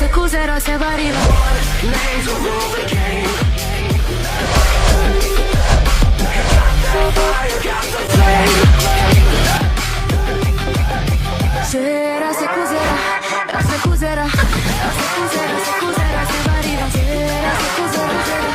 accuserò se vari names will rule the game. Fire got the flame. Sera se accuserà se vari sera se accuserà.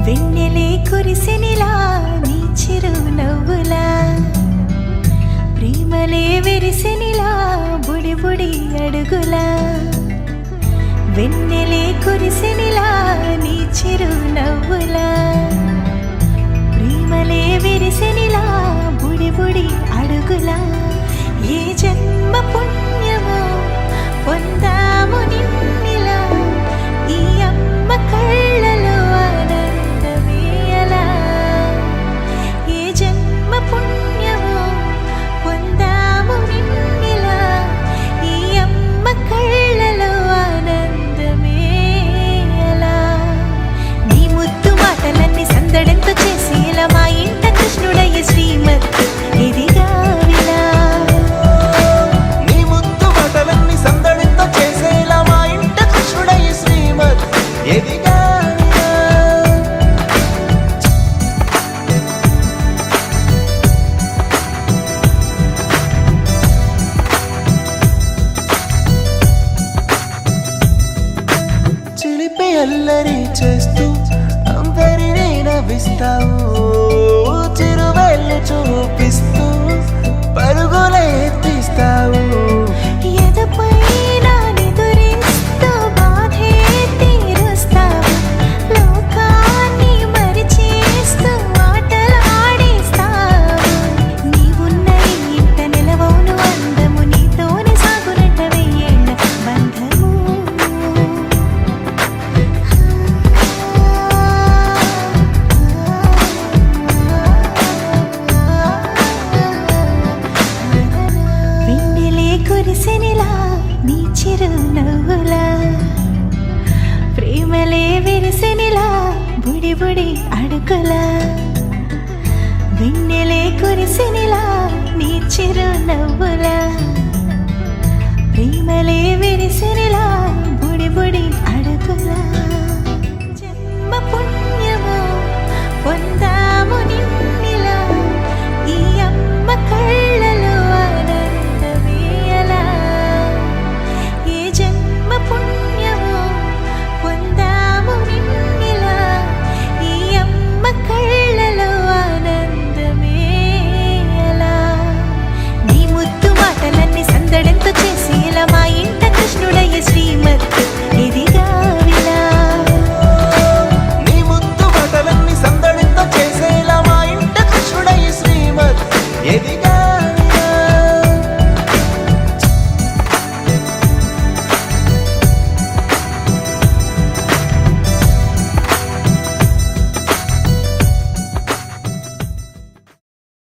వెన్నెలే కురిసినిలా నీ చిరు నవ్వులా ప్రేమలే విరిసినిలా బుడి బుడి అడుగులా వెన్నెలే కురిసినిలా నీ చిరు నవ్వులా ప్రేమలే విరిసినిలా బుడి బుడి అడుగులా ఏ జన్మ పుణ్యమో పొందాము నిన్నిలా ఈ అమ్మ కళ్ళలో పుణ్యమో పొందాము నిన్నిలా ఈ అమ్మ కళ్ళలో ఆనందమే అలా నీ ముద్దు మాటలన్నీ సందడంతో చేసి ఇలా మా ఇంట కృష్ణుడయ్య శ్రీమత్ ఇదిగా విలా నీ ముద్దు మాటలన్నీ సందడంతో చేసేలా మా ఇంట కృష్ణుడయ్య శ్రీమత్ ఇదిగా అల్లరి చేస్తూ అందరినీ నవ్విస్తావు చిరువేళ్ళు చూపిస్తూ పరుగులే ఎత్తిస్తావు ఎదపై నానెదురిస్తూ బాధే తీరుస్తావు లోకాన్ని మరిచేస్తూ ఆటలు ఆడిస్తావు నీవున్న ఇంట నిలవవును అందము నీతోనే సాగునట్ట వెయ్యేళ్ళ బంధము కురిసినిలా నీ చిరు నవ్వులా ప్రేమలే విరిసినిలా బుడి బుడి అడుగులా వెన్నెలే కురిసినిలా నీ చిరు నవ్వులా ప్రేమలే విరిసినిలా బుడి బుడి